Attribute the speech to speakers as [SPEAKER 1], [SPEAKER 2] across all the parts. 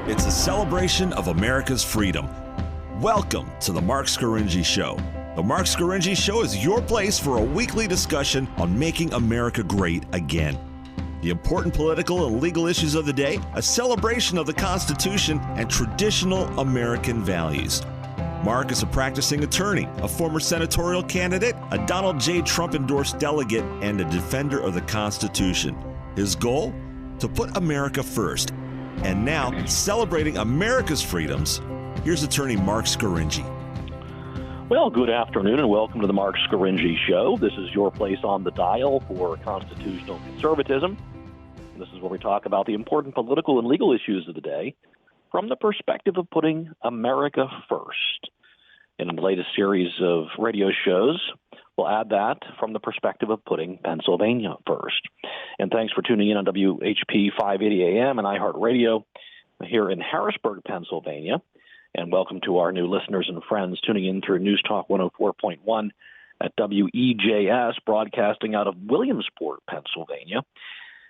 [SPEAKER 1] It's a celebration of America's freedom. Welcome to the Marc Scaringi Show. The Marc Scaringi Show is your place for a weekly discussion on making America great again. The important political and legal issues of the day, a celebration of the Constitution, and traditional American values. Marc is a practicing attorney, a former senatorial candidate, a Donald J. Trump-endorsed delegate, and a defender of the Constitution. His goal? To put America first. And now, celebrating America's freedoms, here's attorney Marc Scaringi.
[SPEAKER 2] Well, good afternoon and welcome to the Marc Scaringi Show. This is your place on the dial for constitutional conservatism. This is where we talk about the important political and legal issues of the day from the perspective of putting America first. In the latest series of radio shows, we'll add that from the perspective of putting Pennsylvania first. And thanks for tuning in on WHP 580 AM and iHeartRadio here in Harrisburg, Pennsylvania. And welcome to our new listeners and friends tuning in through News Talk 104.1 at WEJS, broadcasting out of Williamsport, Pennsylvania.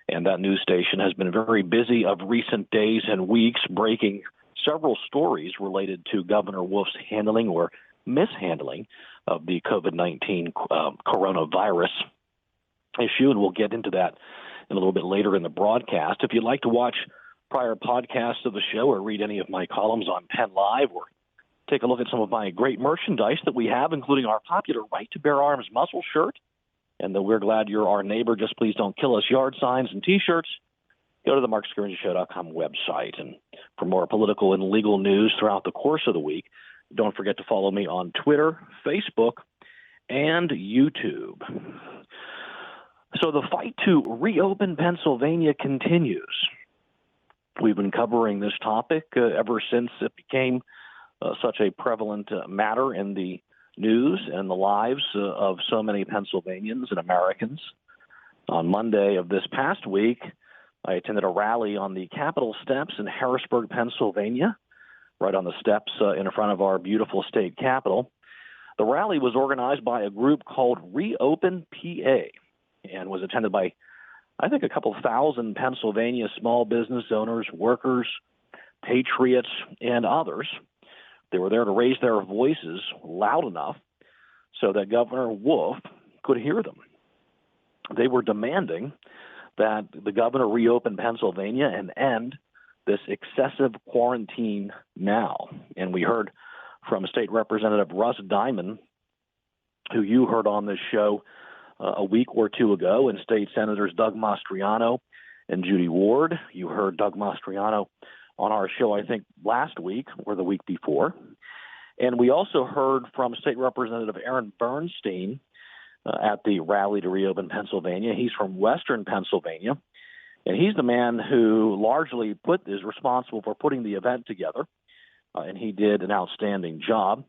[SPEAKER 2] And that news station has been very busy of recent days and weeks, breaking several stories related to Governor Wolf's handling or mishandling of the COVID-19 coronavirus issue. And we'll get into that in a little bit later in the broadcast. If you'd like to watch prior podcasts of the show or read any of my columns on Penn Live or take a look at some of my great merchandise that we have, including our popular Right to Bear Arms muzzle shirt and the We're Glad You're Our Neighbor, Just Please Don't Kill Us yard signs and T-shirts, go to the MarcScaringiShow.com website. And for more political and legal news throughout the course of the week, don't forget to follow me on Twitter, Facebook, and YouTube. So the fight to reopen Pennsylvania continues. We've been covering this topic ever since it became such a prevalent matter in the news and the lives of so many Pennsylvanians and Americans. On Monday of this past week, I attended a rally on the Capitol steps in Harrisburg, Pennsylvania, right on the steps in front of our beautiful state capitol. The rally was organized by a group called Reopen PA and was attended by, I think, a couple thousand Pennsylvania small business owners, workers, patriots, and others. They were there to raise their voices loud enough so that Governor Wolf could hear them. They were demanding that the governor reopen Pennsylvania and end this excessive quarantine now. And we heard from State Representative Russ Diamond, who you heard on this show a week or two ago, and State Senators Doug Mastriano and Judy Ward. You heard Doug Mastriano on our show, I think, last week or the week before. And we also heard from State Representative Aaron Bernstein at the rally to reopen Pennsylvania. He's from Western Pennsylvania, and he's the man who largely is responsible for putting the event together, and he did an outstanding job.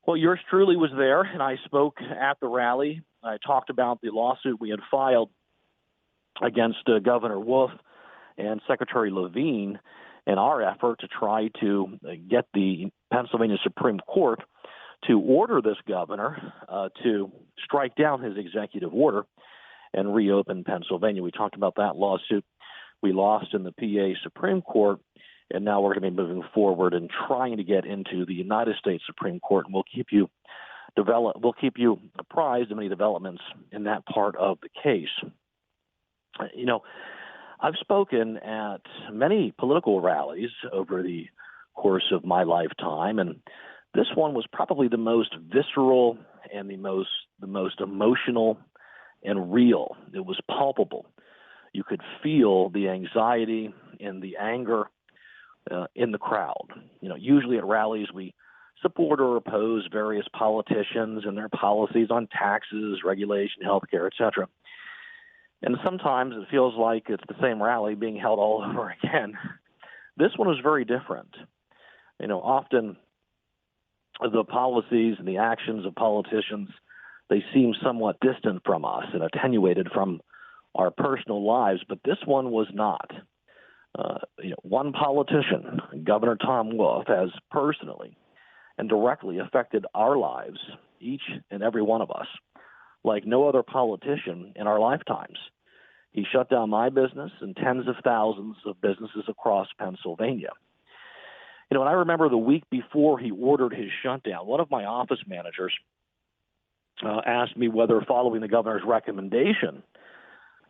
[SPEAKER 2] Well, yours truly was there, and I spoke at the rally. I talked about the lawsuit we had filed against Governor Wolf and Secretary Levine in our effort to try to get the Pennsylvania Supreme Court to order this governor to strike down his executive order and reopen Pennsylvania. We talked about that lawsuit. We lost in the PA Supreme Court, and now we're going to be moving forward and trying to get into the United States Supreme Court, and we'll keep you apprised of any developments in that part of the case. You know, I've spoken at many political rallies over the course of my lifetime, and this one was probably the most visceral and the most emotional and real. It was palpable. You could feel the anxiety and the anger in the crowd. You know, usually at rallies we support or oppose various politicians and their policies on taxes, regulation, healthcare, etc. And sometimes it feels like it's the same rally being held all over again. This one was very different. You know, often the policies and the actions of politicians, they seem somewhat distant from us and attenuated from our personal lives, but this one was not. One politician, Governor Tom Wolf, has personally and directly affected our lives, each and every one of us, like no other politician in our lifetimes. He shut down my business and tens of thousands of businesses across Pennsylvania. And I remember the week before he ordered his shutdown, one of my office managers asked me whether, following the governor's recommendation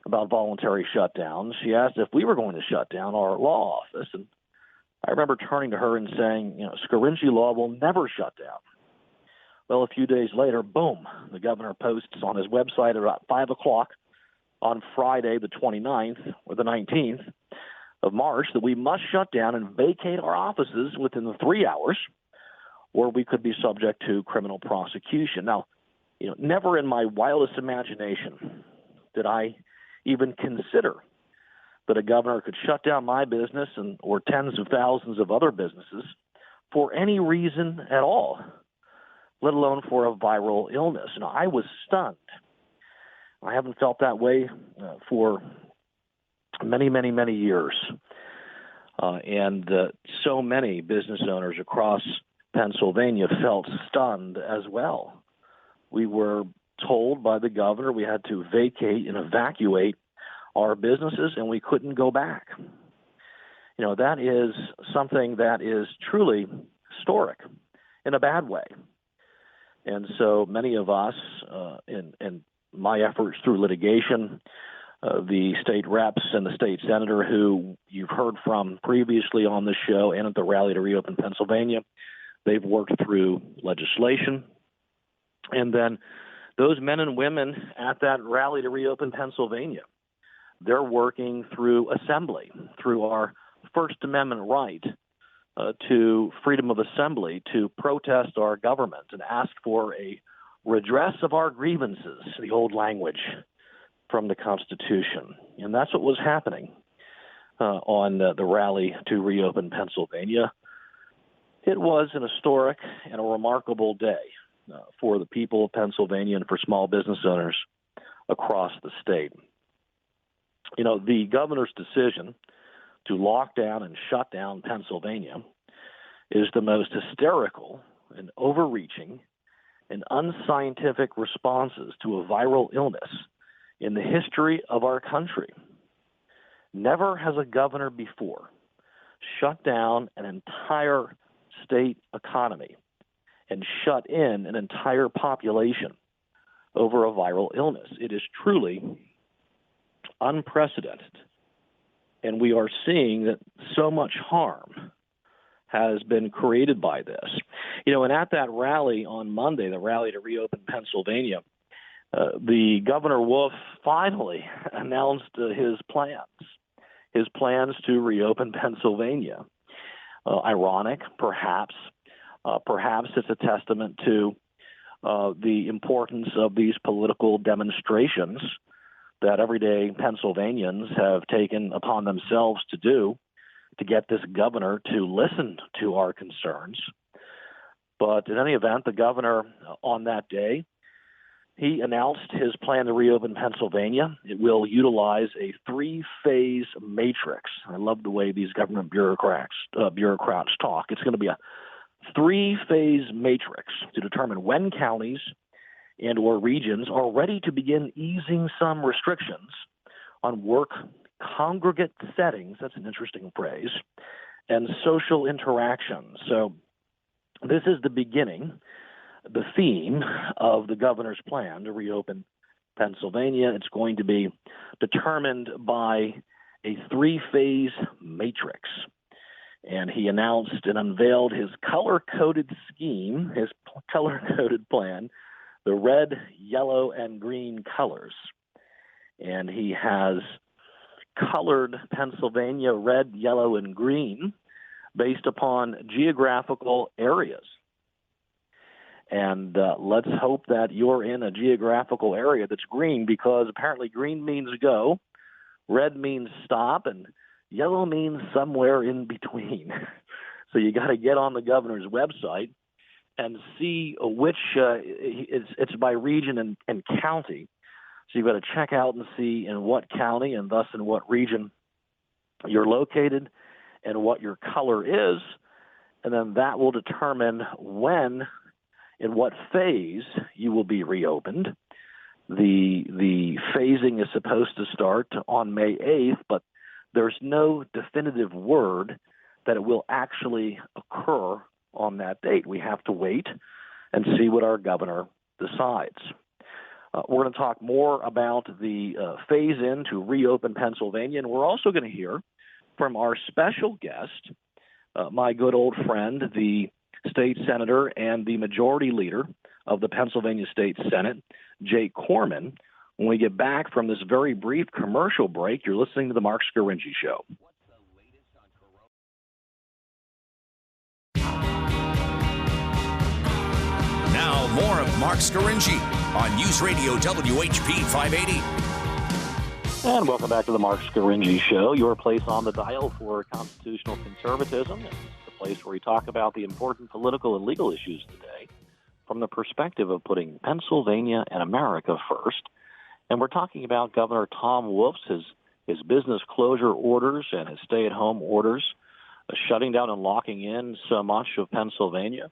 [SPEAKER 2] about voluntary shutdowns, she asked if we were going to shut down our law office. And I remember turning to her and saying, Scaringi Law will never shut down. Well, a few days later, boom, the governor posts on his website at about 5 o'clock on Friday, the 29th or the 19th of March, that we must shut down and vacate our offices within the 3 hours, or we could be subject to criminal prosecution. Now, never in my wildest imagination did I even consider that a governor could shut down my business or tens of thousands of other businesses for any reason at all, let alone for a viral illness. I was stunned. I haven't felt that way for many, many, many years. And so many business owners across Pennsylvania felt stunned as well. We were told by the governor we had to vacate and evacuate our businesses, and we couldn't go back. That is something that is truly historic in a bad way. And so many of us, in my efforts through litigation, the state reps and the state senator who you've heard from previously on the show and at the Rally to Reopen Pennsylvania, they've worked through legislation. And then those men and women at that Rally to Reopen Pennsylvania, they're working through assembly, through our First Amendment right to freedom of assembly, to protest our government and ask for a redress of our grievances, the old language from the Constitution. And that's what was happening on the Rally to Reopen Pennsylvania. It was an historic and a remarkable day for the people of Pennsylvania and for small business owners across the state. The governor's decision to lock down and shut down Pennsylvania is the most hysterical and overreaching and unscientific responses to a viral illness in the history of our country. Never has a governor before shut down an entire state economy and shut in an entire population over a viral illness. It is truly unprecedented. And we are seeing that so much harm has been created by this. And at that rally on Monday, the Rally to Reopen Pennsylvania, the Governor Wolf finally announced his plans to reopen Pennsylvania. Ironic, perhaps. Perhaps it's a testament to the importance of these political demonstrations that everyday Pennsylvanians have taken upon themselves to do to get this governor to listen to our concerns. But in any event, the governor on that day, he announced his plan to reopen Pennsylvania. It will utilize a 3-phase matrix. I love the way these government bureaucrats talk. It's going to be a 3-phase matrix to determine when counties and or regions are ready to begin easing some restrictions on work congregate settings, that's an interesting phrase, and social interactions. So this is the beginning, the theme of the governor's plan to reopen Pennsylvania. It's going to be determined by a 3-phase matrix. And he announced and unveiled his color-coded scheme, his color-coded plan, the red, yellow, and green colors. And he has colored Pennsylvania red, yellow, and green based upon geographical areas. And let's hope that you're in a geographical area that's green, because apparently green means go, red means stop, and yellow means somewhere in between. So you got to get on the governor's website and see which it's by region and county. So you've got to check out and see in what county and thus in what region you're located and what your color is. And then that will determine when, in what phase you will be reopened. The phasing is supposed to start on May 8th, but there's no definitive word that it will actually occur on that date. We have to wait and see what our governor decides. We're going to talk more about the phase-in to reopen Pennsylvania, and we're also going to hear from our special guest, my good old friend, the state senator and the majority leader of the Pennsylvania State Senate, Jake Corman. When we get back from this very brief commercial break, you're listening to the Marc Scaringi Show.
[SPEAKER 3] Now, more of Marc Scaringi on News Radio WHP 580.
[SPEAKER 2] And welcome back to the Marc Scaringi Show, your place on the dial for constitutional conservatism. It's the place where we talk about the important political and legal issues today from the perspective of putting Pennsylvania and America first. And we're talking about Governor Tom Wolf's, his business closure orders and his stay-at-home orders, shutting down and locking in so much of Pennsylvania.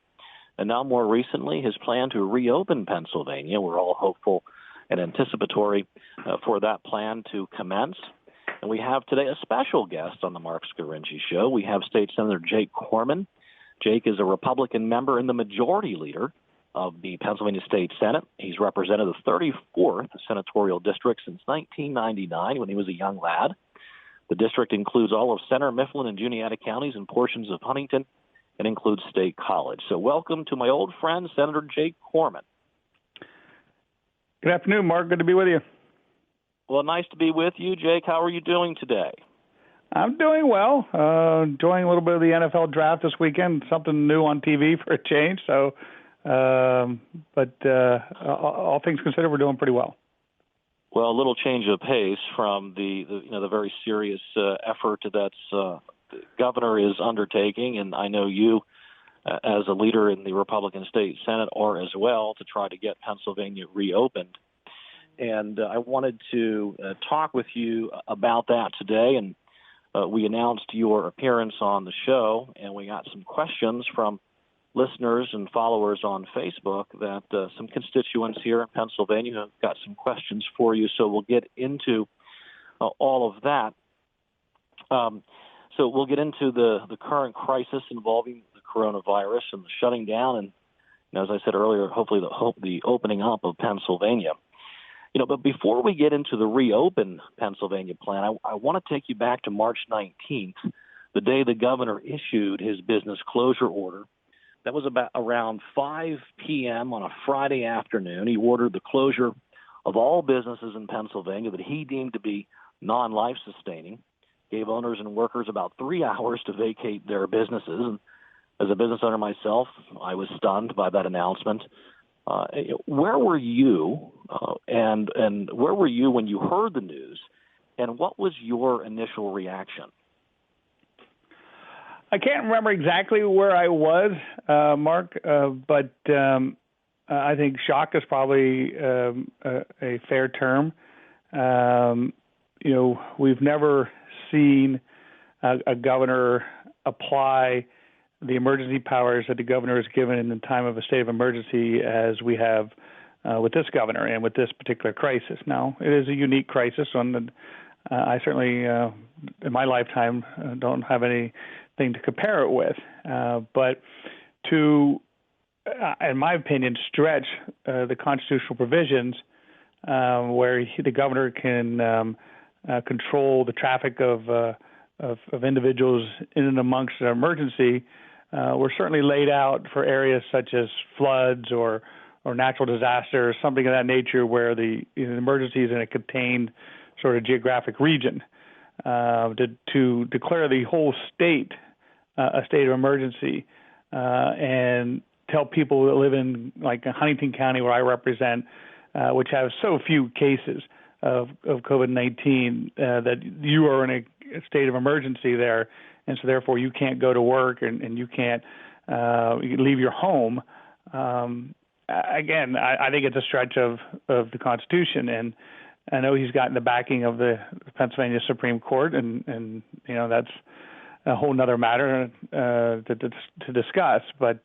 [SPEAKER 2] And now more recently, his plan to reopen Pennsylvania. We're all hopeful and anticipatory for that plan to commence. And we have today a special guest on the Marc Scaringi Show. We have State Senator Jake Corman. Jake is a Republican member and the majority leader of the Pennsylvania State Senate. He's represented the 34th senatorial district since 1999 when he was a young lad. The district includes all of Center, Mifflin, and Juniata counties and portions of Huntington, and includes State College. So welcome to my old friend, Senator Jake Corman.
[SPEAKER 4] Good afternoon, Mark. Good to be with you.
[SPEAKER 2] Well, nice to be with you, Jake. How are you doing today?
[SPEAKER 4] I'm doing well. Enjoying a little bit of the NFL draft this weekend. Something new on TV for a change. So, but all things considered, we're doing pretty well.
[SPEAKER 2] Well, a little change of pace from the very serious effort that the governor is undertaking, and I know you, as a leader in the Republican State Senate, are as well, to try to get Pennsylvania reopened. And I wanted to talk with you about that today. And we announced your appearance on the show, and we got some questions from listeners and followers on Facebook that some constituents here in Pennsylvania have got some questions for you. So we'll get into all of that. So we'll get into the current crisis involving the coronavirus and the shutting down, and as I said earlier, hopefully the opening up of Pennsylvania. But before we get into the reopen Pennsylvania plan, I want to take you back to March 19th, the day the governor issued his business closure order. That was about around 5 p.m. on a Friday afternoon. He ordered the closure of all businesses in Pennsylvania that he deemed to be non-life sustaining, gave owners and workers about 3 hours to vacate their businesses. And as a business owner myself, I was stunned by that announcement. Where were you, and where were you when you heard the news, and what was your initial reaction?
[SPEAKER 4] I can't remember exactly where I was, Mark, but I think shock is probably a fair term. We've never seen a governor apply the emergency powers that the governor is given in the time of a state of emergency as we have with this governor and with this particular crisis. Now, it is a unique crisis, and I certainly, in my lifetime, don't have anything to compare it with. But to, in my opinion, stretch the constitutional provisions where the governor can control the traffic of individuals in and amongst an emergency, were certainly laid out for areas such as floods or natural disasters, something of that nature, where the emergency is in a contained sort of geographic region. To declare the whole state a state of emergency and tell people that live in like Huntington County, where I represent, which have so few cases of COVID-19, that you are in a state of emergency there, and so therefore you can't go to work and you can't leave your home. Again, I think it's a stretch of the Constitution, and I know he's gotten the backing of the Pennsylvania Supreme Court, and that's a whole nother matter to discuss. But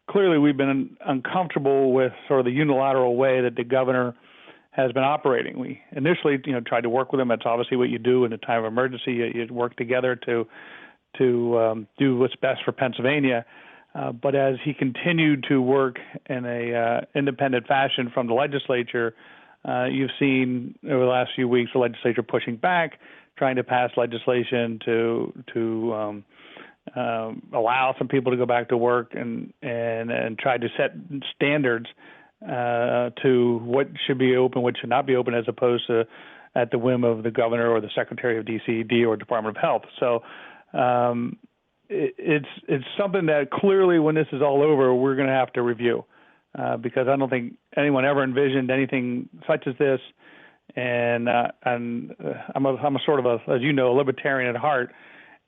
[SPEAKER 4] clearly we've been uncomfortable with sort of the unilateral way that the governor has been operating. We initially, tried to work with him. That's obviously what you do in a time of emergency. You work together to do what's best for Pennsylvania. But as he continued to work in a independent fashion from the legislature, you've seen over the last few weeks the legislature pushing back, trying to pass legislation to allow some people to go back to work and try to set standards to what should be open, what should not be open, as opposed to at the whim of the governor or the secretary of DCD or Department of Health. So it's something that clearly, when this is all over, we're going to have to review because I don't think anyone ever envisioned anything such as this. And I'm a sort of as you know, a libertarian at heart,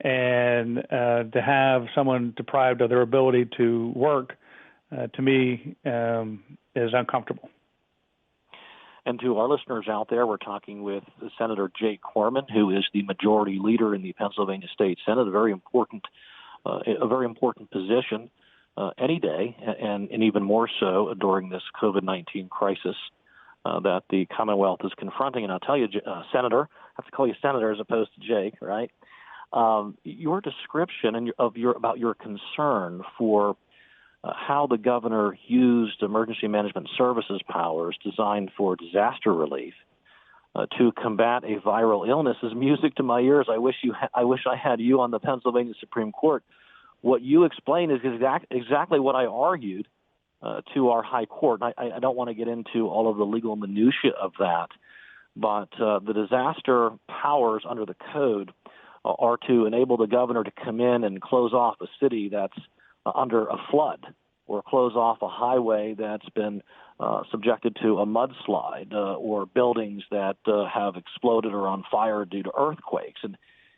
[SPEAKER 4] and to have someone deprived of their ability to work, to me, is uncomfortable.
[SPEAKER 2] And to our listeners out there, we're talking with Senator Jake Corman, who is the majority leader in the Pennsylvania State Senate, a very important position any day, and even more so during this COVID-19 crisis that the Commonwealth is confronting. And I'll tell you, Senator, I have to call you Senator as opposed to Jake, right? Your description about your concern for how the governor used emergency management services powers designed for disaster relief to combat a viral illness is music to my ears. I wish I had you on the Pennsylvania Supreme Court. What you explained is exactly what I argued to our high court. I don't want to get into all of the legal minutia of that, but the disaster powers under the code are to enable the governor to come in and close off a city that's under a flood, or close off a highway that's been subjected to a mudslide, or buildings that have exploded or on fire due to earthquakes. And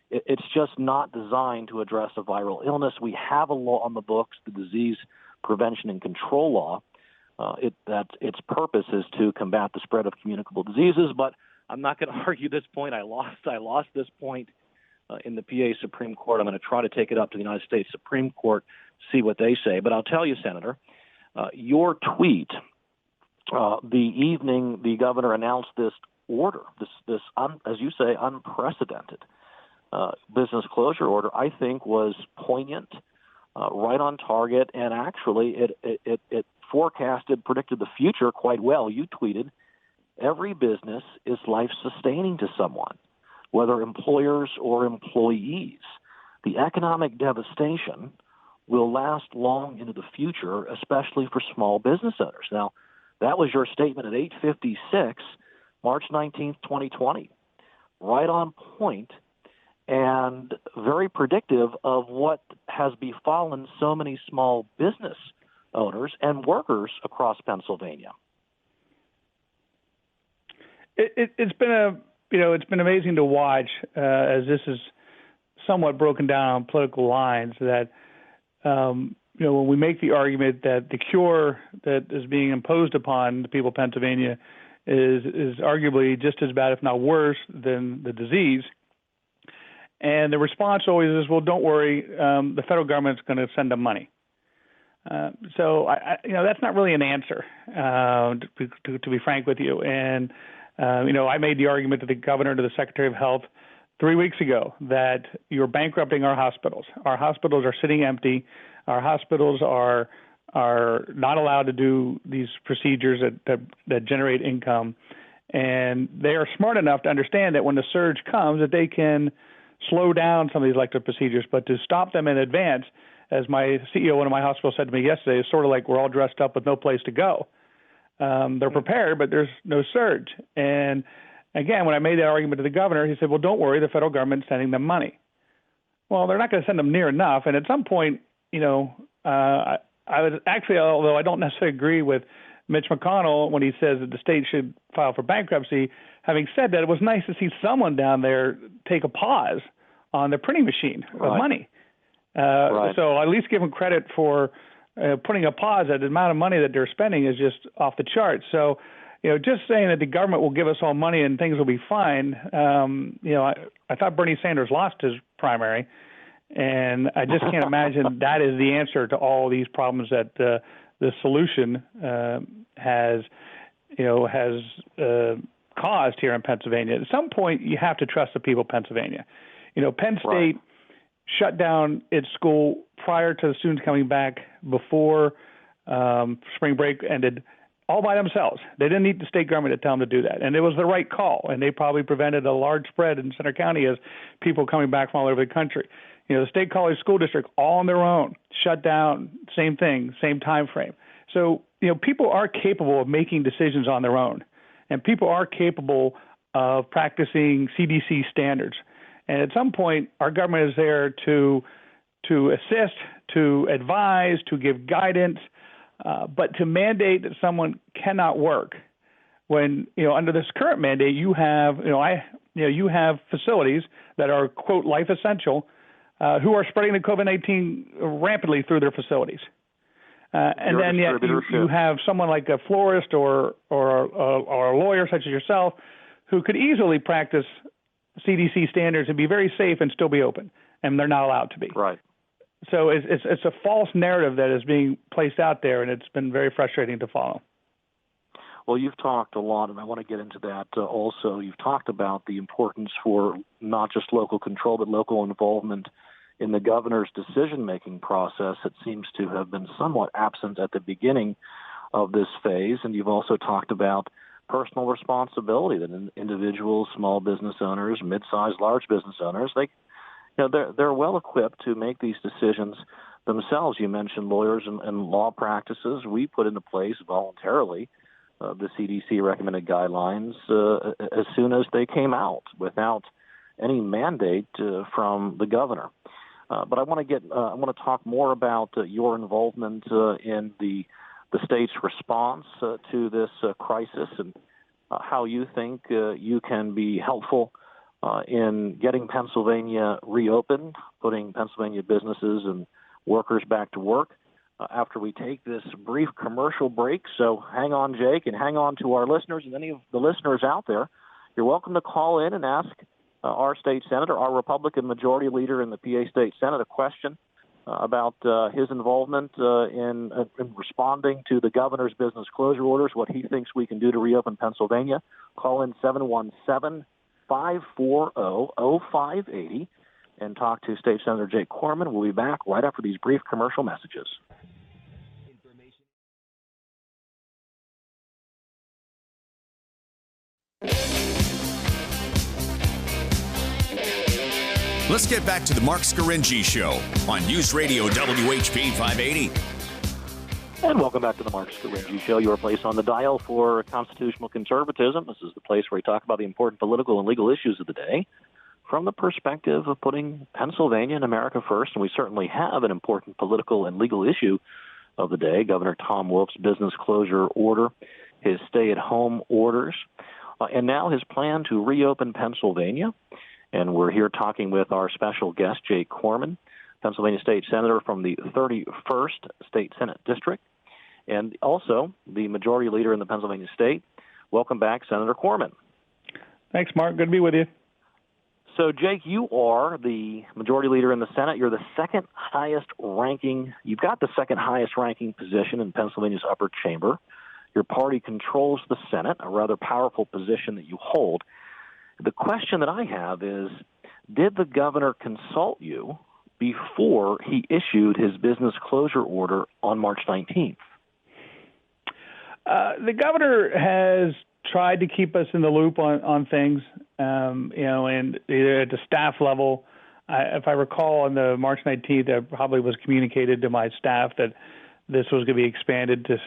[SPEAKER 2] it's just not designed to address a viral illness. We have a law on the books, the Disease Prevention and Control Law. Its purpose is to combat the spread of communicable diseases. But I'm not going to argue this point. I lost this point in the PA Supreme Court. I'm going to try to take it up to the United States Supreme Court, see what they say. But I'll tell you, Senator, your tweet, the evening the governor announced this order, this as you say, unprecedented business closure order, I think was poignant, right on target, and actually it predicted the future quite well. You tweeted, "Every business is life-sustaining to someone, whether employers or employees. The economic devastation will last long into the future, especially for small business owners." Now, that was your statement at 8:56, March 19th, 2020. Right on point and very predictive of what has befallen so many small business owners and workers across Pennsylvania.
[SPEAKER 4] It's been amazing to watch as this is somewhat broken down on political lines that, when we make the argument that the cure that is being imposed upon the people of Pennsylvania is arguably just as bad, if not worse, than the disease. And the response always is, well, don't worry, the federal government's going to send them money. So, that's not really an answer, to be frank with you. And, I made the argument to the governor, to the Secretary of Health 3 weeks ago that you're bankrupting our hospitals. Our hospitals are sitting empty. Our hospitals are not allowed to do these procedures that generate income. And they are smart enough to understand that when the surge comes, that they can slow down some of these elective procedures, but to stop them in advance, as my CEO of one of my hospitals said to me yesterday, is sort of like we're all dressed up with no place to go. They're prepared, but there's no surge. And again, when I made that argument to the governor, he said, well, don't worry, the federal government's sending them money. Well, they're not going to send them near enough. And at some point, I was actually, although I don't necessarily agree with Mitch McConnell when he says that the state should file for bankruptcy, having said that, it was nice to see someone down there take a pause on the printing machine of money. Right. So I'll at least give them credit for putting a pause. At the amount of money that they're spending is just off the charts. So, just saying that the government will give us all money and things will be fine. I thought Bernie Sanders lost his primary, and I just can't imagine that is the answer to all these problems that the solution has caused here in Pennsylvania. At some point, you have to trust the people of Pennsylvania. Penn State shut down its school prior to the students coming back before spring break ended all by themselves. They didn't need the state government to tell them to do that. And it was the right call, and they probably prevented a large spread in Center County as people coming back from all over the country. The State College School District, all on their own, shut down, same thing, same time frame. So, people are capable of making decisions on their own, and people are capable of practicing CDC standards. And at some point, our government is there to assist, to advise, to give guidance, but to mandate that someone cannot work when, under this current mandate, you have facilities that are, quote, life essential, who are spreading the COVID-19 rampantly through their facilities. And then yet you have someone like a florist or a lawyer such as yourself who could easily practice CDC standards and be very safe and still be open, and they're not allowed to be.
[SPEAKER 2] Right.
[SPEAKER 4] So it's a false narrative that is being placed out there, and it's been very frustrating to follow.
[SPEAKER 2] Well, you've talked a lot, and I want to get into that also. You've talked about the importance for not just local control, but local involvement in the governor's decision-making process. It seems to have been somewhat absent at the beginning of this phase, and you've also talked about personal responsibility that individuals, small business owners, mid-sized, large business owners, they're well equipped to make these decisions themselves. You mentioned lawyers and law practices. We put into place voluntarily the CDC recommended guidelines as soon as they came out without any mandate from the governor. But I want to talk more about your involvement in the state's response to this crisis and how you think you can be helpful in getting Pennsylvania reopened, putting Pennsylvania businesses and workers back to work after we take this brief commercial break. So hang on, Jake, and hang on to our listeners and any of the listeners out there. You're welcome to call in and ask our state senator, our Republican majority leader in the PA State Senate, a question about his involvement in responding to the governor's business closure orders, what he thinks we can do to reopen Pennsylvania. Call in 717-540-0580 and talk to State Senator Jake Corman. We'll be back right after these brief commercial messages.
[SPEAKER 3] Let's get back to the Marc Scaringi Show on News Radio WHP 580.
[SPEAKER 2] And welcome back to the Marc Scaringi Show, your place on the dial for constitutional conservatism. This is the place where we talk about the important political and legal issues of the day from the perspective of putting Pennsylvania and America first. And we certainly have an important political and legal issue of the day, Governor Tom Wolf's business closure order, his stay-at-home orders, and now his plan to reopen Pennsylvania. And we're here talking with our special guest, Jake Corman, Pennsylvania State Senator from the 31st State Senate District, and also the majority leader in the Pennsylvania state. Welcome back, Senator Corman.
[SPEAKER 4] Thanks, Mark. Good to be with you.
[SPEAKER 2] So, Jake, you are the majority leader in the Senate. You're the second highest ranking. You've got the second highest ranking position in Pennsylvania's upper chamber. Your party controls the Senate, a rather powerful position that you hold. The question that I have is, did the governor consult you before he issued his business closure order on March 19th?
[SPEAKER 4] The governor has tried to keep us in the loop on things, and either at the staff level. If I recall, on the March 19th, it probably was communicated to my staff that this was going to be expanded to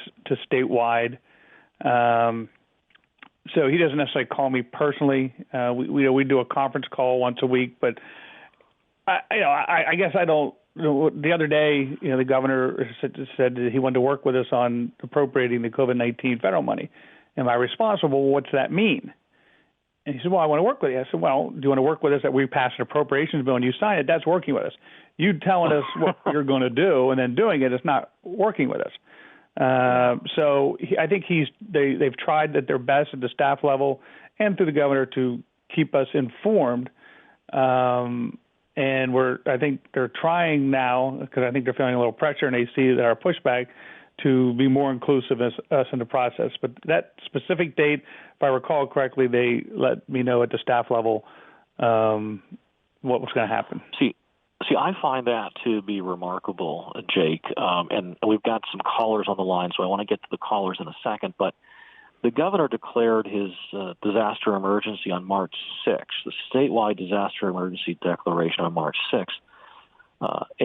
[SPEAKER 4] statewide. So he doesn't necessarily call me personally. We do a conference call once a week, but I guess I don't. The other day, the governor said that he wanted to work with us on appropriating the COVID-19 federal money. Am I responsible? What's that mean? And he said, well, I want to work with you. I said, well, do you want to work with us that we pass an appropriations bill and you sign it? That's working with us. You telling us what you're going to do and then doing it is not working with us. So I think they've tried at their best at the staff level and through the governor to keep us informed. And I think they're trying now, because I think they're feeling a little pressure and they see that our pushback to be more inclusive as us in the process. But that specific date, if I recall correctly, they let me know at the staff level what was going to happen.
[SPEAKER 2] See, See, I find that to be remarkable, Jake. And we've got some callers on the line, so I want to get to the callers in a second. But the governor declared his disaster emergency on March 6th, the statewide disaster emergency declaration on March 6th.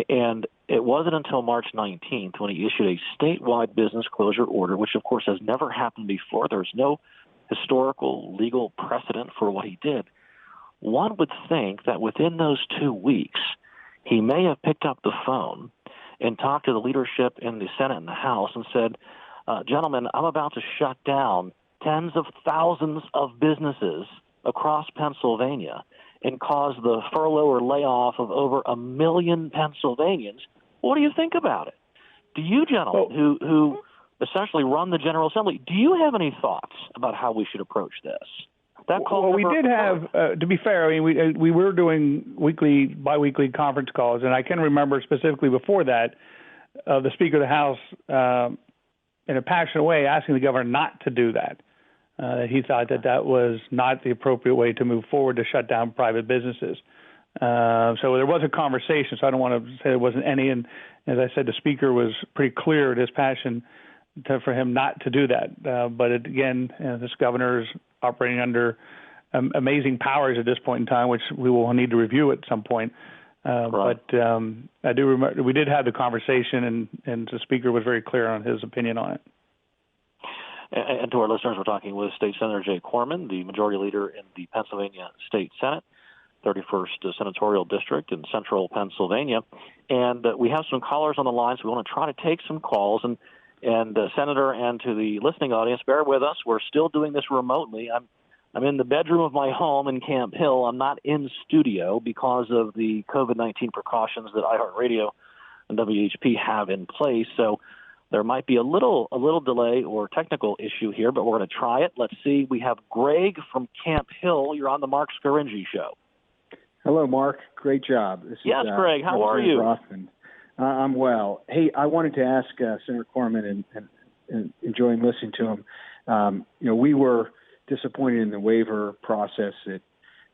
[SPEAKER 2] And it wasn't until March 19th when he issued a statewide business closure order, which, of course, has never happened before. There's no historical legal precedent for what he did. One would think that within those 2 weeks, he may have picked up the phone and talked to the leadership in the Senate and the House and said, gentlemen, I'm about to shut down tens of thousands of businesses across Pennsylvania and cause the furlough or layoff of over 1 million Pennsylvanians. What do you think about it? Do you gentlemen who essentially run the General Assembly, do you have any thoughts about how we should approach this?
[SPEAKER 4] Well, we did have, to be fair, I mean, we were doing biweekly conference calls, and I can remember specifically before that, the Speaker of the House, in a passionate way, asking the governor not to do that. He thought that was not the appropriate way to move forward to shut down private businesses. So there was a conversation, so I don't want to say there wasn't any. And as I said, the Speaker was pretty clear in his passion for him not to do that. But again, this governor is operating under amazing powers at this point in time, which we will need to review at some point. Right. But I do remember we did have the conversation, and the Speaker was very clear on his opinion on it.
[SPEAKER 2] And to our listeners, we're talking with State Senator Jay Corman, the majority leader in the Pennsylvania State Senate, 31st Senatorial District in central Pennsylvania. And we have some callers on the line, so we want to try to take some calls. And Senator, and to the listening audience, bear with us. We're still doing this remotely. I'm in the bedroom of my home in Camp Hill. I'm not in studio because of the COVID-19 precautions that iHeartRadio and WHP have in place. So there might be a little delay or technical issue here, but we're going to try it. Let's see. We have Greg from Camp Hill. You're on the Marc Scaringi Show.
[SPEAKER 5] Hello, Mark. Great job.
[SPEAKER 2] Yes, Greg. How are you?
[SPEAKER 5] Rothman. I'm well. Hey, I wanted to ask Senator Corman, and enjoying listening to him. We were disappointed in the waiver process that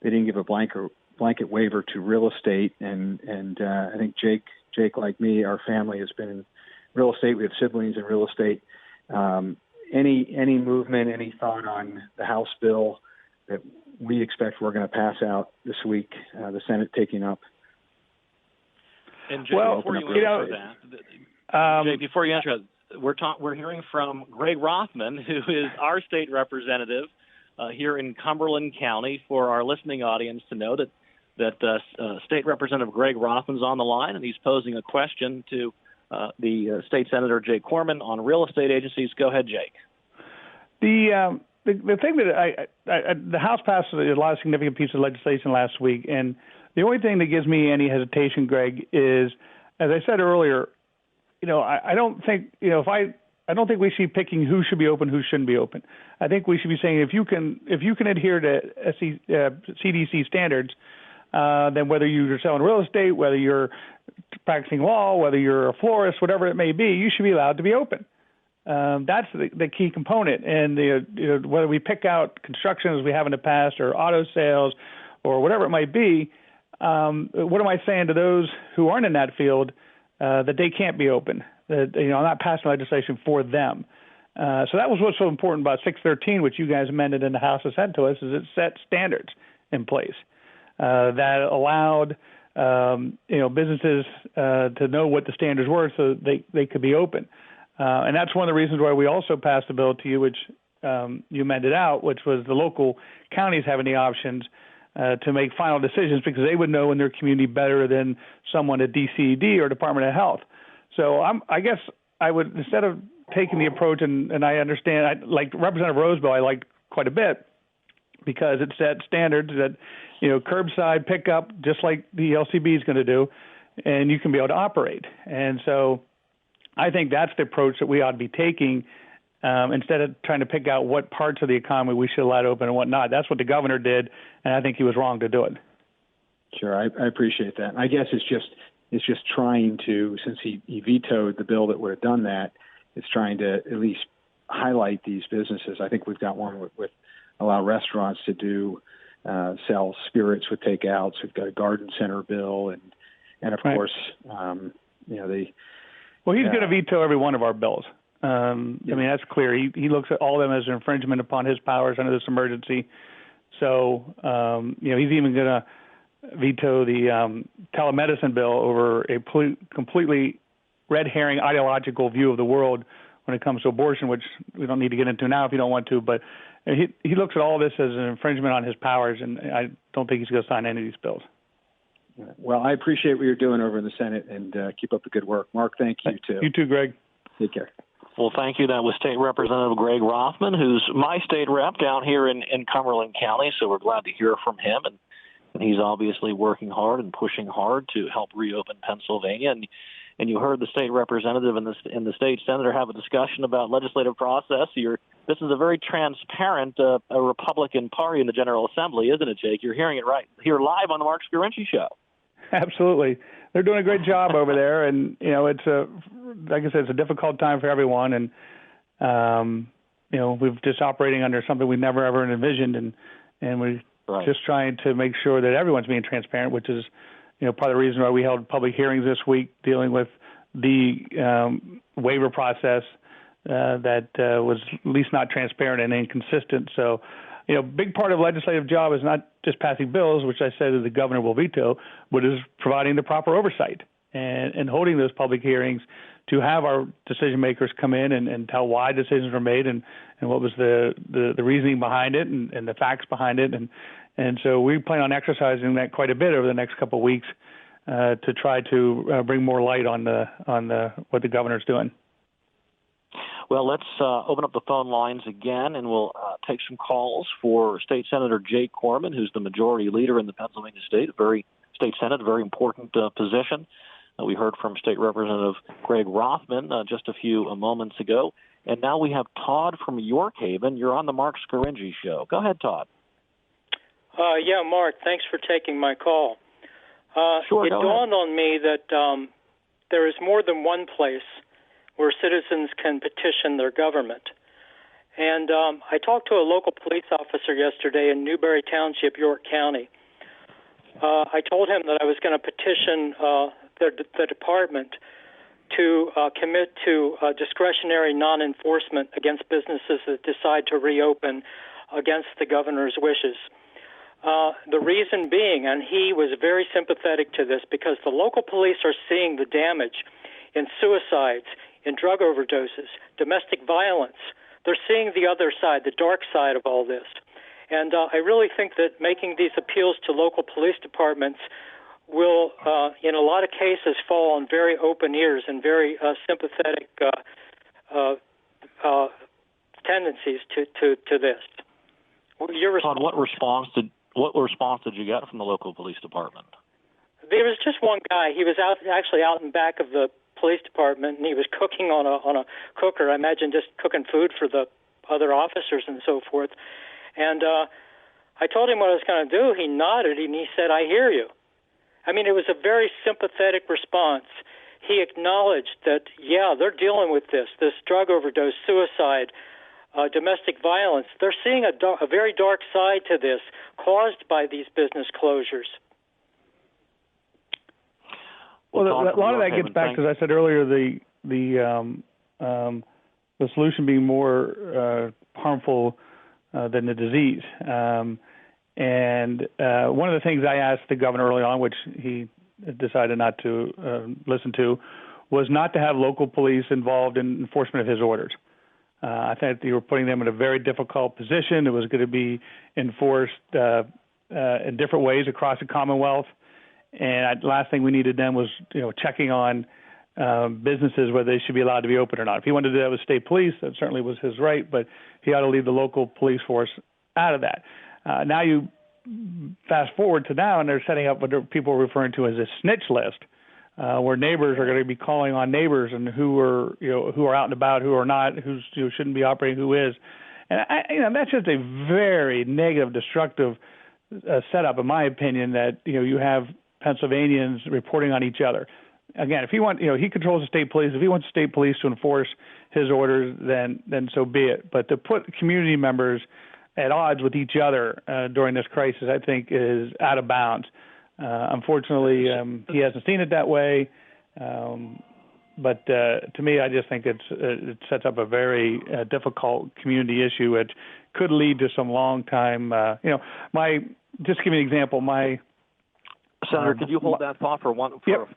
[SPEAKER 5] they didn't give a blanket waiver to real estate, and I think Jake, like me, our family has been in real estate. We have siblings in real estate. Any movement, any thought on the House bill that we expect we're going to pass out this week, the Senate taking up?
[SPEAKER 2] And Jay, before you answer that, Jay, before you answer that, we're hearing from Greg Rothman, who is our state representative here in Cumberland County. For our listening audience to know that State Representative Greg Rothman's on the line, and he's posing a question to the State Senator Jay Corman on real estate agencies. Go ahead, Jake. The
[SPEAKER 4] thing that the House passed a lot of significant pieces of legislation last week, and the only thing that gives me any hesitation, Greg, is, as I said earlier, I don't think I don't think we should be picking who should be open, who shouldn't be open. I think we should be saying if you can adhere to CDC standards, then whether you're selling real estate, whether you're practicing law, whether you're a florist, whatever it may be, you should be allowed to be open. That's the key component. And whether we pick out construction as we have in the past, or auto sales, or whatever it might be, what am I saying to those who aren't in that field that they can't be open? That I'm not passing legislation for them. So that was what's so important about 613, which you guys amended in the House and sent to us, is it set standards in place that allowed businesses to know what the standards were so they could be open. And that's one of the reasons why we also passed a bill to you, which you amended out, which was the local counties having the options to make final decisions because they would know in their community better than someone at DCED or Department of Health. So I guess I would, instead of taking the approach, and I understand, like Representative Rosebell, I liked quite a bit because it set standards that, curbside pickup, just like the LCB is going to do, and you can be able to operate. And so I think that's the approach that we ought to be taking instead of trying to pick out what parts of the economy we should let open and what not. That's what the governor did, and I think he was wrong to do it.
[SPEAKER 5] Sure, I appreciate that. I guess it's just trying to, since he vetoed the bill that would have done that, it's trying to at least highlight these businesses. I think we've got one with allow restaurants to do sell spirits with takeouts. We've got a garden center bill, and And of course, he's
[SPEAKER 4] going to veto every one of our bills. I mean, that's clear. He looks at all of them as an infringement upon his powers under this emergency. So, he's even going to veto the telemedicine bill over a completely red herring ideological view of the world when it comes to abortion, which we don't need to get into now if you don't want to. But he looks at all this as an infringement on his powers, and I don't think he's going to sign any of these bills.
[SPEAKER 5] Well, I appreciate what you're doing over in the Senate, and keep up the good work. Mark, thank you, too.
[SPEAKER 4] You too, Greg.
[SPEAKER 5] Take care.
[SPEAKER 2] Well, thank you. That was State Representative Greg Rothman, who's my state rep down here in Cumberland County, so we're glad to hear from him. And he's obviously working hard and pushing hard to help reopen Pennsylvania. And you heard the state representative and the state senator have a discussion about legislative process. This is a very transparent a Republican party in the General Assembly, isn't it, Jake? You're hearing it right here live on the Marc Scarinci Show.
[SPEAKER 4] Absolutely. They're doing a great job over there. And, it's like I said, it's a difficult time for everyone. And, we've just operating under something we never, ever envisioned. And we're just trying to make sure that everyone's being transparent, which is, part of the reason why we held public hearings this week dealing with the waiver process that was at least not transparent and inconsistent. So, big part of legislative job is not just passing bills, which I said that the governor will veto, but is providing the proper oversight and holding those public hearings to have our decision makers come in and tell why decisions were made and what was the reasoning behind it and the facts behind it. And so we plan on exercising that quite a bit over the next couple of weeks to try to bring more light on what the governor's doing.
[SPEAKER 2] Well, let's open up the phone lines again, and we'll take some calls for State Senator Jake Corman, who's the majority leader in the Pennsylvania State Senate, a very important position. We heard from State Representative Greg Rothman just a few moments ago. And now we have Todd from York Haven. You're on the Marc Scarinci Show. Go ahead, Todd.
[SPEAKER 6] Mark, thanks for taking my call.
[SPEAKER 2] Sure,
[SPEAKER 6] it dawned on me that there is more than one place where citizens can petition their government. And I talked to a local police officer yesterday in Newberry Township, York County. I told him that I was going to petition the department to commit to discretionary non-enforcement against businesses that decide to reopen against the governor's wishes. The reason being, and he was very sympathetic to this, because the local police are seeing the damage in suicides, in drug overdoses, domestic violence. They're seeing the other side, the dark side of all this. And I really think that making these appeals to local police departments will, in a lot of cases, fall on very open ears and very sympathetic tendencies to this.
[SPEAKER 2] Todd, what response did you get from the local police department?
[SPEAKER 6] There was just one guy. He was actually out in back of the police department, and he was cooking on a cooker. I imagine just cooking food for the other officers and so forth. And I told him what I was going to do. He nodded, and he said, "I hear you." I mean, it was a very sympathetic response. He acknowledged that, they're dealing with this drug overdose, suicide, domestic violence. They're seeing a very dark side to this caused by these business closures.
[SPEAKER 4] Well, a lot of that gets back to, as I said earlier, the solution being more harmful than the disease. And one of the things I asked the governor early on, which he decided not to listen to, was not to have local police involved in enforcement of his orders. I think you were putting them in a very difficult position. It was going to be enforced in different ways across the Commonwealth. And the last thing we needed then was, checking on businesses whether they should be allowed to be open or not. If he wanted to do that with state police, that certainly was his right, but he ought to leave the local police force out of that. Now you fast forward to now, and they're setting up what people are referring to as a snitch list, where neighbors are going to be calling on neighbors and who are out and about, who are not, who shouldn't be operating, who is. And that's just a very negative, destructive setup, in my opinion, that you have Pennsylvanians reporting on each other. Again, if he controls the state police. If he wants the state police to enforce his orders, then so be it. But to put community members at odds with each other during this crisis, I think, is out of bounds. Unfortunately, he hasn't seen it that way. But to me, I just think it sets up a very difficult community issue, which could lead to some long time. Just to give you an example,
[SPEAKER 2] Senator, could you hold that thought for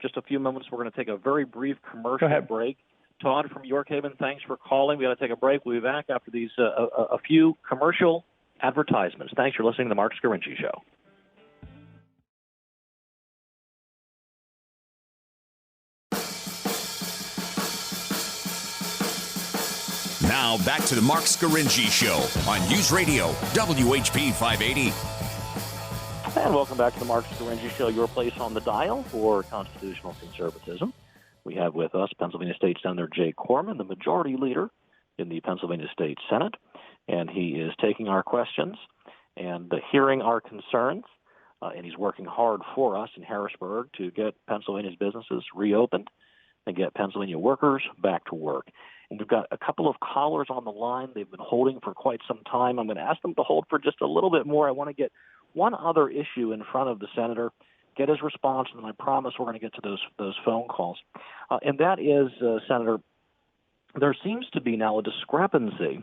[SPEAKER 2] just a few moments? We're going to take a very brief commercial break. Todd from York Haven, thanks for calling. We got to take a break. We'll be back after these a few commercial advertisements. Thanks for listening to the Marc Scaringi Show.
[SPEAKER 3] Now back to the Marc Scaringi Show on News Radio WHP 580.
[SPEAKER 2] And welcome back to the Marc Scaringi Show, your place on the dial for constitutional conservatism. We have with us Pennsylvania State Senator Jay Corman, the majority leader in the Pennsylvania State Senate, and he is taking our questions and hearing our concerns, and he's working hard for us in Harrisburg to get Pennsylvania's businesses reopened and get Pennsylvania workers back to work. And we've got a couple of callers on the line. They've been holding for quite some time. I'm going to ask them to hold for just a little bit more. I want to get one other issue in front of the senator, get his response, and then I promise we're going to get to those phone calls. And that is, Senator, there seems to be now a discrepancy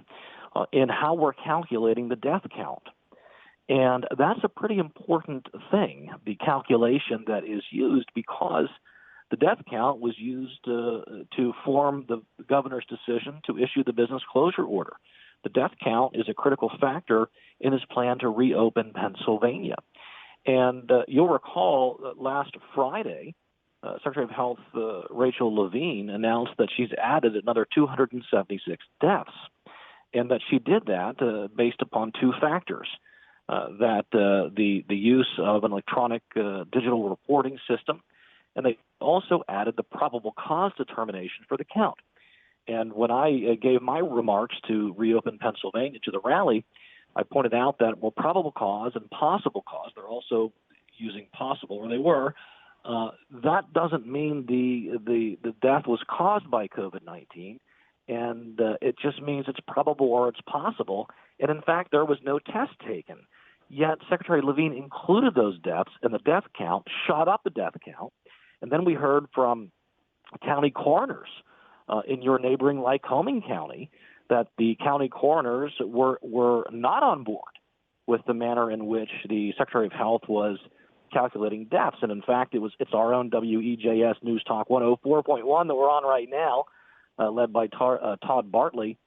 [SPEAKER 2] in how we're calculating the death count. And that's a pretty important thing, the calculation that is used, because the death count was used to form the governor's decision to issue the business closure order. The death count is a critical factor in his plan to reopen Pennsylvania. And you'll recall that last Friday, Secretary of Health Rachel Levine announced that she's added another 276 deaths, and that she did that based upon two factors, that the use of an electronic digital reporting system, and they also added the probable cause determination for the count. And when I gave my remarks to reopen Pennsylvania to the rally, I pointed out that, well, probable cause and possible cause, they're also using possible, or they were, that doesn't mean the death was caused by COVID-19, and it just means it's probable or it's possible. And in fact, there was no test taken. Yet Secretary Levine included those deaths, and the death count shot up the death count. And then we heard from county coroners in your neighboring Lycoming County that the county coroners were not on board with the manner in which the Secretary of Health was calculating deaths. And in fact, it's our own WEJS News Talk 104.1 that we're on right now, led by Todd Bartley,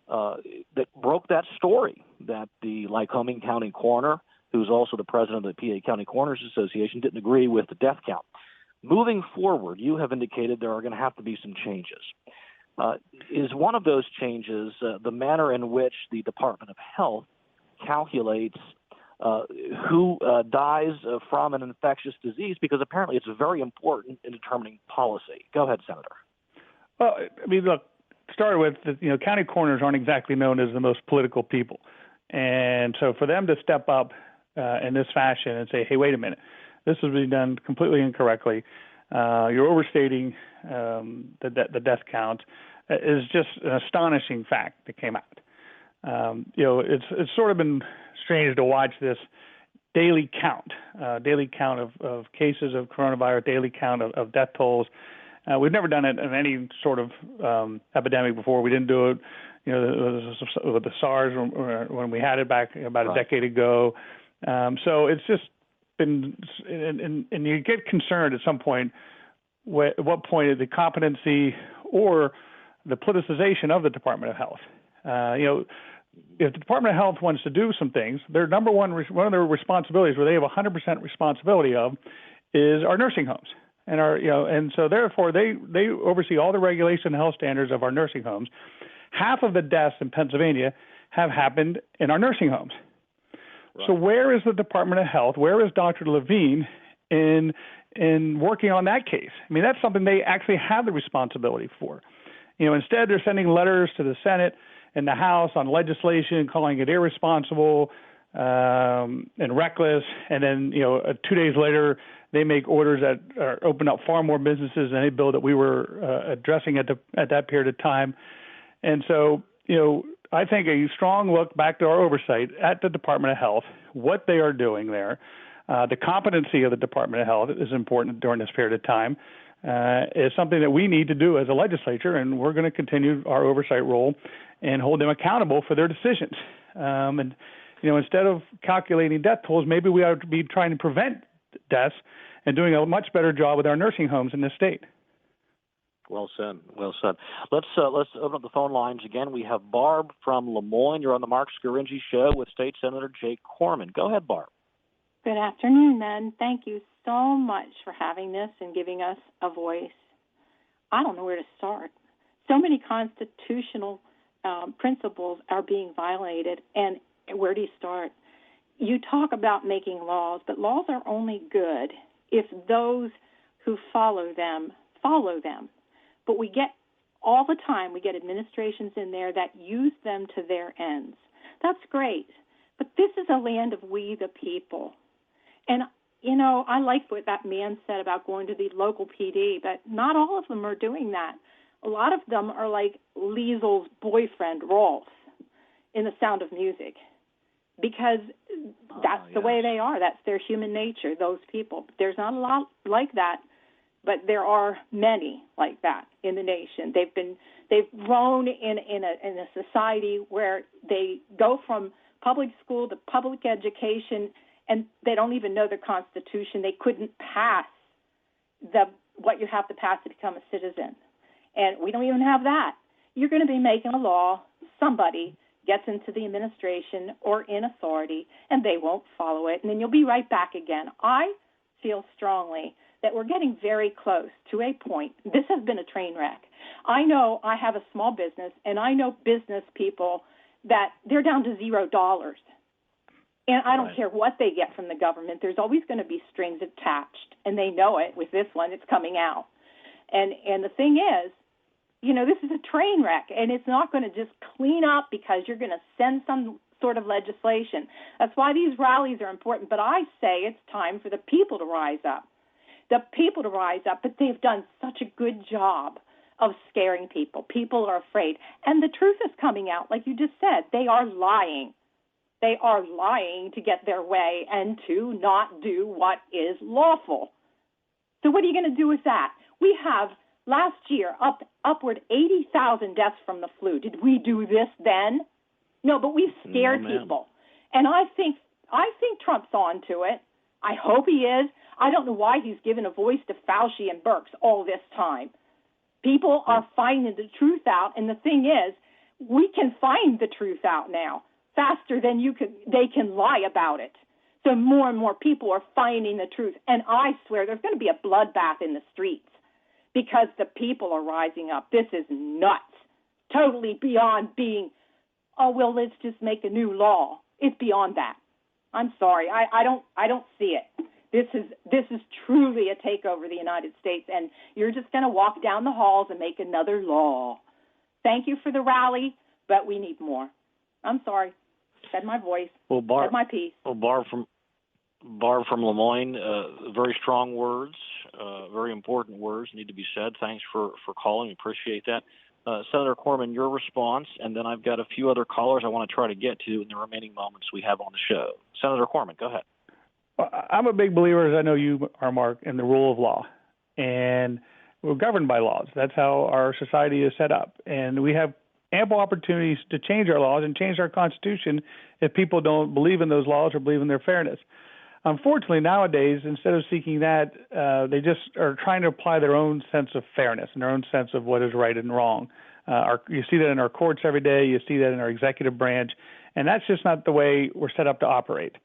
[SPEAKER 2] that broke that story, that the Lycoming County coroner, who's also the president of the PA County Coroners Association, didn't agree with the death count. Moving forward, you have indicated there are going to have to be some changes. Is one of those changes the manner in which the Department of Health calculates who dies from an infectious disease? Because apparently it's very important in determining policy. Go ahead, Senator.
[SPEAKER 4] Well, I mean, look, start with, county coroners aren't exactly known as the most political people. And so for them to step up in this fashion and say, hey, wait a minute, this has been done completely incorrectly, you're overstating the death count, is just an astonishing fact that came out. It's sort of been strange to watch this daily count of cases of coronavirus, daily count of death tolls. We've never done it in any sort of epidemic before. We didn't do it, with the SARS when we had it back about a decade ago. So it's just been, and you get concerned at some point. At what point is the competency or the politicization of the Department of Health? If the Department of Health wants to do some things, their number one of their responsibilities, where they have 100% responsibility of, is our nursing homes. And and so therefore they oversee all the regulation and health standards of our nursing homes. Half of the deaths in Pennsylvania have happened in our nursing homes. Right. So where is the Department of Health? Where is Dr. Levine in working on that case? I mean, that's something they actually have the responsibility for. Instead they're sending letters to the Senate and the House on legislation, calling it irresponsible and reckless, and then 2 days later they make orders that open up far more businesses than any bill that we were addressing at that period of time. And so, I think a strong look back to our oversight at the Department of Health, what they are doing there, The competency of the Department of Health is important during this period of time. Is something that we need to do as a legislature, and we're going to continue our oversight role and hold them accountable for their decisions. And instead of calculating death tolls, maybe we ought to be trying to prevent deaths and doing a much better job with our nursing homes in this state.
[SPEAKER 2] Well said. Well said. Let's open up the phone lines again. We have Barb from Lemoyne. You're on the Marc Scaringi Show with State Senator Jay Corman. Go ahead, Barb.
[SPEAKER 7] Good afternoon, men. Thank you so much for having this and giving us a voice. I don't know where to start. So many constitutional principles are being violated, and where do you start? You talk about making laws, but laws are only good if those who follow them follow them. But we get administrations in there that use them to their ends. That's great. But this is a land of we the people. And, I like what that man said about going to the local PD, but not all of them are doing that. A lot of them are like Liesel's boyfriend, Rolf, in The Sound of Music, because that's the way they are. That's their human nature, those people. There's not a lot like that, but there are many like that in the nation. They've grown in a society where they go from public school to public education, and they don't even know their Constitution. They couldn't pass what you have to pass to become a citizen. And we don't even have that. You're going to be making a law, somebody gets into the administration or in authority, and they won't follow it, and then you'll be right back again. I feel strongly that we're getting very close to a point. This has been a train wreck. I know I have a small business, and I know business people that they're down to $0. And I don't care what they get from the government. There's always going to be strings attached, and they know it. With this one, it's coming out. And the thing is, this is a train wreck, and it's not going to just clean up because you're going to send some sort of legislation. That's why these rallies are important. But I say it's time for the people to rise up. The people to rise up, but they've done such a good job of scaring people. People are afraid. And the truth is coming out, like you just said. They are lying. They are lying to get their way and to not do what is lawful. So what are you going to do with that? We have, last year, upward 80,000 deaths from the flu. Did we do this then? No, but we've scared people. And I think Trump's on to it. I hope he is. I don't know why he's given a voice to Fauci and Birx all this time. People are finding the truth out, and the thing is, we can find the truth out now faster than they can lie about it. So more and more people are finding the truth. And I swear there's going to be a bloodbath in the streets because the people are rising up. This is nuts. Totally beyond being, let's just make a new law. It's beyond that. I'm sorry. I don't see it. This is truly a takeover of the United States, and you're just going to walk down the halls and make another law. Thank you for the rally, but we need more. I'm sorry. Said my voice. Said my piece.
[SPEAKER 2] Well, Barb from Lemoyne, very strong words, very important words need to be said. Thanks for calling. Appreciate that. Senator Corman, your response, and then I've got a few other callers I want to try to get to in the remaining moments we have on the show. Senator Corman, go ahead.
[SPEAKER 4] Well, I'm a big believer, as I know you are, Mark, in the rule of law. And we're governed by laws. That's how our society is set up. And we have ample opportunities to change our laws and change our Constitution if people don't believe in those laws or believe in their fairness. Unfortunately, nowadays, instead of seeking that, they just are trying to apply their own sense of fairness and their own sense of what is right and wrong. You see that in our courts every day. You see that in our executive branch. And that's just not the way we're set up to operate.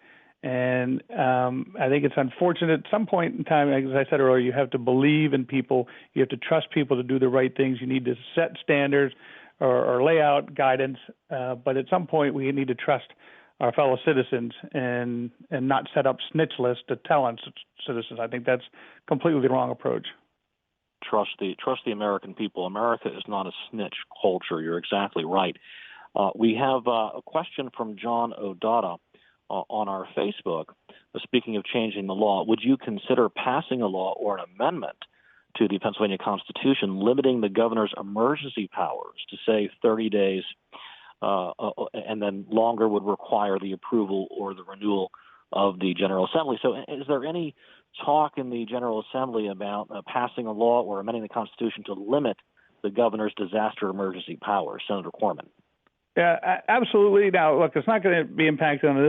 [SPEAKER 4] And I think it's unfortunate at some point in time, as I said earlier, you have to believe in people. You have to trust people to do the right things. You need to set standards or lay out guidance. But at some point, we need to trust our fellow citizens and not set up snitch lists to tell on citizens. I think that's completely the wrong approach.
[SPEAKER 2] Trust the American people. America is not a snitch culture. You're exactly right. We have a question from John O'Dada on our Facebook. Speaking of changing the law, would you consider passing a law or an amendment to the Pennsylvania Constitution limiting the governor's emergency powers to, say, 30 days, and then longer would require the approval or the renewal of the General Assembly. So is there any talk in the General Assembly about passing a law or amending the Constitution to limit the governor's disaster emergency powers? Senator Corman.
[SPEAKER 4] Yeah, absolutely. Now, look, it's not going to be impacted on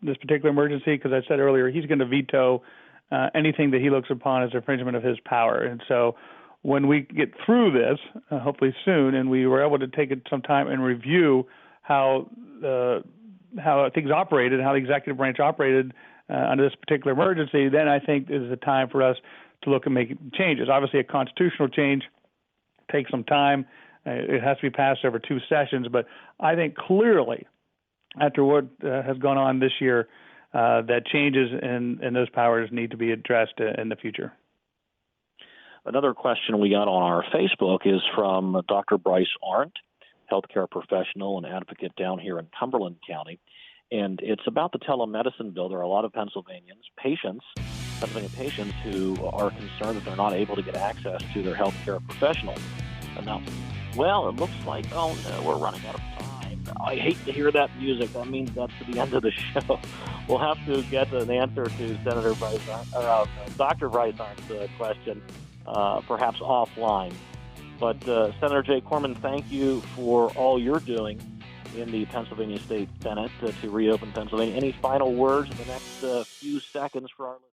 [SPEAKER 4] this particular emergency because I said earlier he's going to veto anything that he looks upon as infringement of his power. And so when we get through this, hopefully soon, and we were able to take some time and review how things operated, how the executive branch operated under this particular emergency, then I think is the time for us to look and make changes. Obviously, a constitutional change takes some time. It has to be passed over 2 sessions. But I think clearly, after what has gone on this year, that changes in those powers need to be addressed in the future.
[SPEAKER 2] Another question we got on our Facebook is from Dr. Bryce Arndt, healthcare professional and advocate down here in Cumberland County. And it's about the telemedicine bill. There are a lot of Pennsylvania patients who are concerned that they're not able to get access to their healthcare professionals. And now, well, it looks like, oh no, we're running out of time. I hate to hear that music. That means that's the end of the show. We'll have to get an answer to Dr. Bryce Arndt's question, perhaps offline. But Senator Jay Corman, thank you for all you're doing in the Pennsylvania State Senate to reopen Pennsylvania. Any final words in the next few seconds for our listeners?